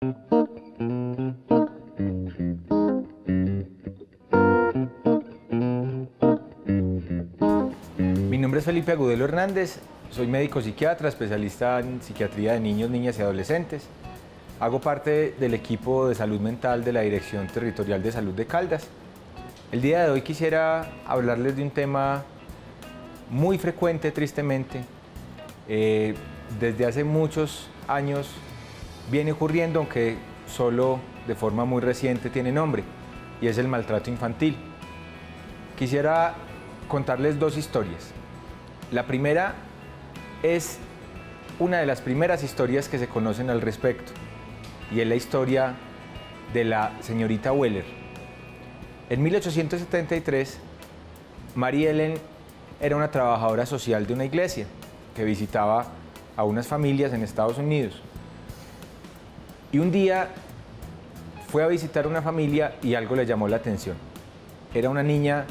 Mi nombre es Felipe Agudelo Hernández, soy médico psiquiatra, especialista en psiquiatría de niños, niñas y adolescentes. Hago parte del equipo de salud mental de la Dirección Territorial de Salud de Caldas. El día de hoy quisiera hablarles de un tema muy frecuente, tristemente. Desde hace muchos años viene ocurriendo, aunque solo de forma muy reciente tiene nombre, y es el maltrato infantil. Quisiera contarles dos historias. La primera es una de las primeras historias que se conocen al respecto, y es la historia de la señorita Weller. En 1873, Mary Ellen era una trabajadora social de una iglesia que visitaba a unas familias en Estados Unidos. Y un día fue a visitar una familia y algo le llamó la atención. Era una niña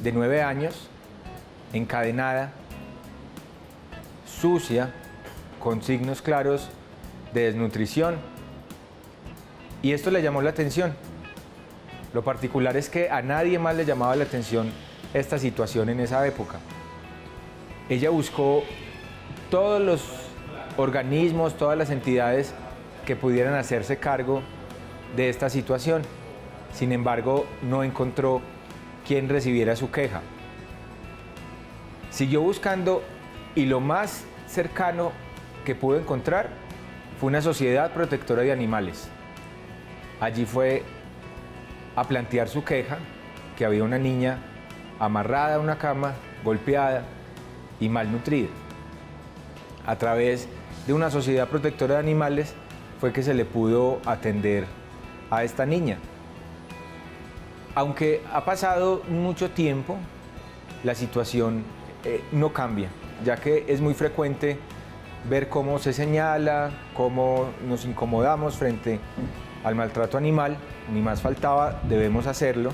de 9 años, encadenada, sucia, con signos claros de desnutrición. Y esto le llamó la atención. Lo particular es que a nadie más le llamaba la atención esta situación en esa época. Ella buscó todos los organismos, todas las entidades que pudieran hacerse cargo de esta situación. Sin embargo, no encontró quien recibiera su queja. Siguió buscando y lo más cercano que pudo encontrar fue una sociedad protectora de animales. Allí fue a plantear su queja, que había una niña amarrada a una cama, golpeada y malnutrida. A través de una sociedad protectora de animales fue que se le pudo atender a esta niña. Aunque ha pasado mucho tiempo, la situación no cambia, ya que es muy frecuente ver cómo se señala, cómo nos incomodamos frente al maltrato animal, ni más faltaba, debemos hacerlo,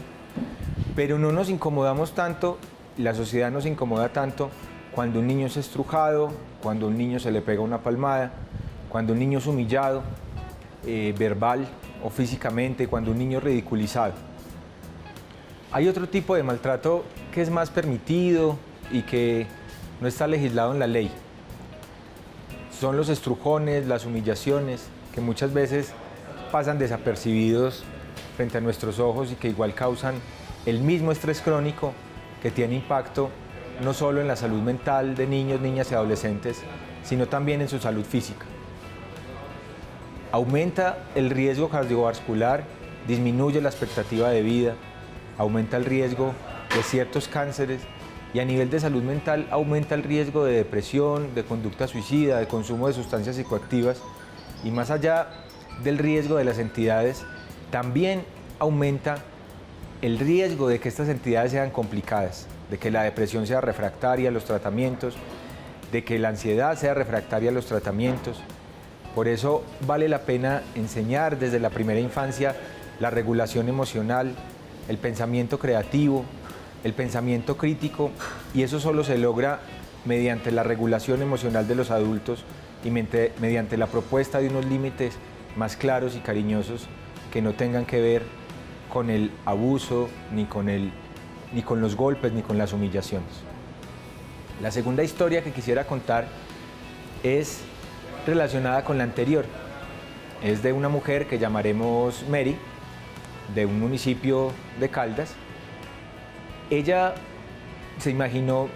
pero no nos incomodamos tanto, la sociedad nos incomoda tanto cuando un niño es estrujado, cuando a un niño se le pega una palmada, cuando un niño es humillado, verbal o físicamente, cuando un niño es ridiculizado. Hay otro tipo de maltrato que es más permitido y que no está legislado en la ley. Son los estrujones, las humillaciones, que muchas veces pasan desapercibidos frente a nuestros ojos y que igual causan el mismo estrés crónico que tiene impacto no solo en la salud mental de niños, niñas y adolescentes, sino también en su salud física. Aumenta el riesgo cardiovascular, disminuye la expectativa de vida, aumenta el riesgo de ciertos cánceres y a nivel de salud mental aumenta el riesgo de depresión, de conducta suicida, de consumo de sustancias psicoactivas y más allá del riesgo de las entidades, también aumenta el riesgo de que estas entidades sean complicadas, de que la depresión sea refractaria a los tratamientos, de que la ansiedad sea refractaria a los tratamientos. Por eso vale la pena enseñar desde la primera infancia la regulación emocional, el pensamiento creativo, el pensamiento crítico, y eso solo se logra mediante la regulación emocional de los adultos y mediante la propuesta de unos límites más claros y cariñosos que no tengan que ver con el abuso, ni con los golpes, ni con las humillaciones. La segunda historia que quisiera contar es relacionada con la anterior. Es de una mujer que llamaremos Mary, de un municipio de Caldas. Ella se imaginó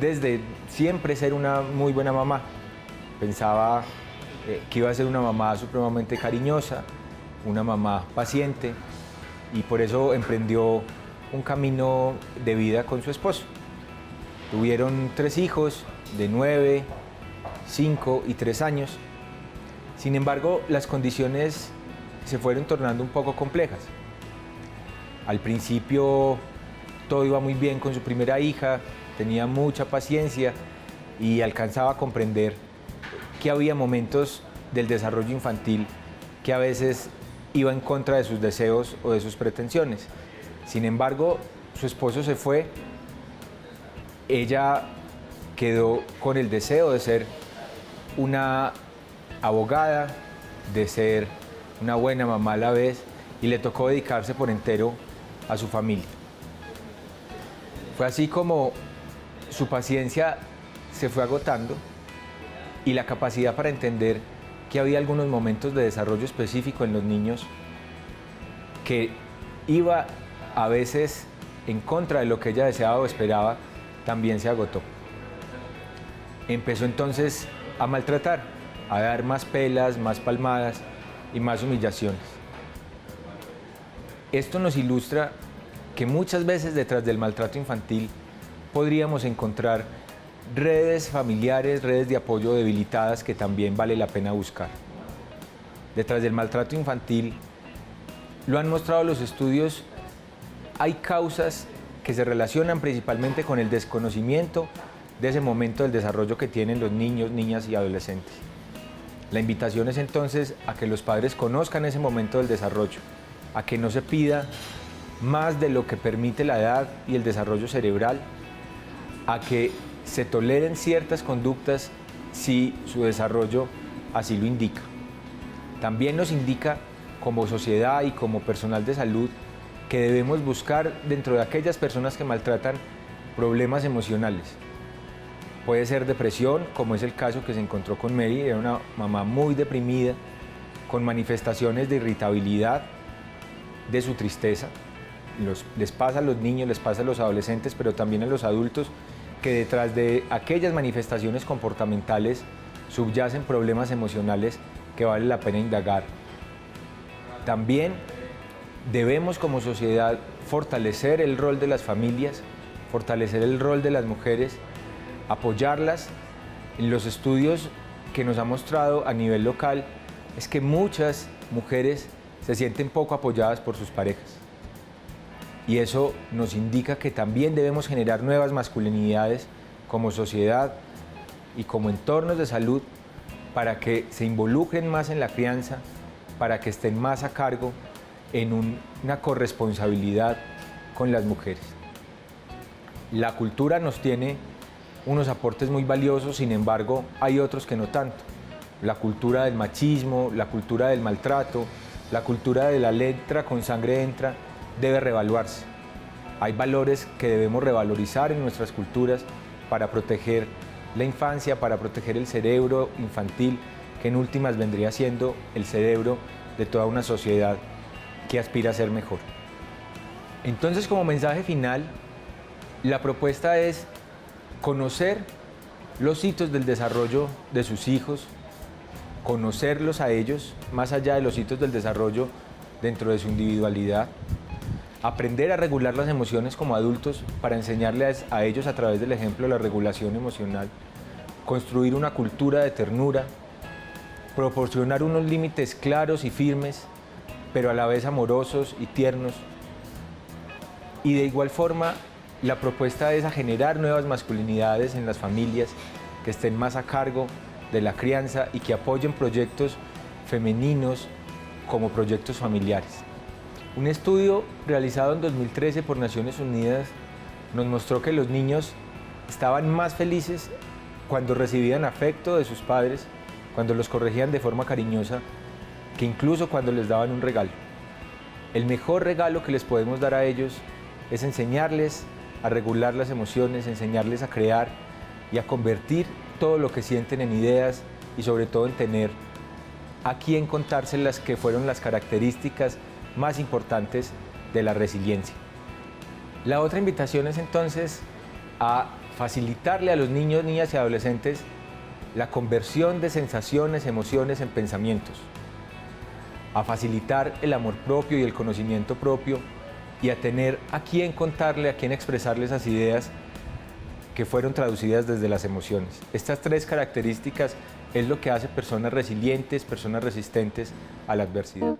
desde siempre ser una muy buena mamá. Pensaba que iba a ser una mamá supremamente cariñosa, una mamá paciente, y por eso emprendió un camino de vida con su esposo. Tuvieron 3 hijos de 9, 5 y 3 años. Sin embargo, las condiciones se fueron tornando un poco complejas. Al principio todo iba muy bien con su primera hija, tenía mucha paciencia y alcanzaba a comprender que había momentos del desarrollo infantil que a veces iba en contra de sus deseos o de sus pretensiones. Sin embargo, su esposo se fue, ella quedó con el deseo de ser una abogada, de ser una buena mamá a la vez, y le tocó dedicarse por entero a su familia. Fue así como su paciencia se fue agotando y la capacidad para entender que había algunos momentos de desarrollo específico en los niños que iba a veces en contra de lo que ella deseaba o esperaba, también se agotó. Empezó entonces a maltratar, a dar más pelas, más palmadas y más humillaciones. Esto nos ilustra que muchas veces detrás del maltrato infantil podríamos encontrar redes familiares, redes de apoyo debilitadas que también vale la pena buscar. Detrás del maltrato infantil, lo han mostrado los estudios, hay causas que se relacionan principalmente con el desconocimiento de ese momento del desarrollo que tienen los niños, niñas y adolescentes. La invitación es entonces a que los padres conozcan ese momento del desarrollo, a que no se pida más de lo que permite la edad y el desarrollo cerebral, a que se toleren ciertas conductas si su desarrollo así lo indica. También nos indica como sociedad y como personal de salud que debemos buscar dentro de aquellas personas que maltratan problemas emocionales. Puede ser depresión, como es el caso que se encontró con Mary, era una mamá muy deprimida, con manifestaciones de irritabilidad, de su tristeza. Les pasa a los niños, les pasa a los adolescentes, pero también a los adultos, que detrás de aquellas manifestaciones comportamentales subyacen problemas emocionales que vale la pena indagar. También debemos como sociedad fortalecer el rol de las familias, fortalecer el rol de las mujeres, apoyarlas. En los estudios que nos ha mostrado a nivel local es que muchas mujeres se sienten poco apoyadas por sus parejas. Y eso nos indica que también debemos generar nuevas masculinidades como sociedad y como entornos de salud para que se involucren más en la crianza, para que estén más a cargo en una corresponsabilidad con las mujeres. La cultura nos tiene unos aportes muy valiosos, sin embargo, hay otros que no tanto. La cultura del machismo, la cultura del maltrato, la cultura de la letra con sangre entra, debe reevaluarse. Hay valores que debemos revalorizar en nuestras culturas para proteger la infancia, para proteger el cerebro infantil, que en últimas vendría siendo el cerebro de toda una sociedad que aspira a ser mejor. Entonces, como mensaje final, la propuesta es conocer los hitos del desarrollo de sus hijos, conocerlos a ellos, más allá de los hitos del desarrollo dentro de su individualidad, aprender a regular las emociones como adultos para enseñarles a ellos a través del ejemplo la regulación emocional, construir una cultura de ternura, proporcionar unos límites claros y firmes, pero a la vez amorosos y tiernos. Y de igual forma, la propuesta es a generar nuevas masculinidades en las familias que estén más a cargo de la crianza y que apoyen proyectos femeninos como proyectos familiares. Un estudio realizado en 2013 por Naciones Unidas nos mostró que los niños estaban más felices cuando recibían afecto de sus padres, cuando los corregían de forma cariñosa, que incluso cuando les daban un regalo. El mejor regalo que les podemos dar a ellos es enseñarles a regular las emociones, enseñarles a crear y a convertir todo lo que sienten en ideas y sobre todo en tener a quién contárselas, que fueron las características más importantes de la resiliencia. La otra invitación es entonces a facilitarle a los niños, niñas y adolescentes la conversión de sensaciones, emociones en pensamientos, a facilitar el amor propio y el conocimiento propio y a tener a quién contarle, a quién expresarle esas ideas que fueron traducidas desde las emociones. Estas tres características es lo que hace personas resilientes, personas resistentes a la adversidad.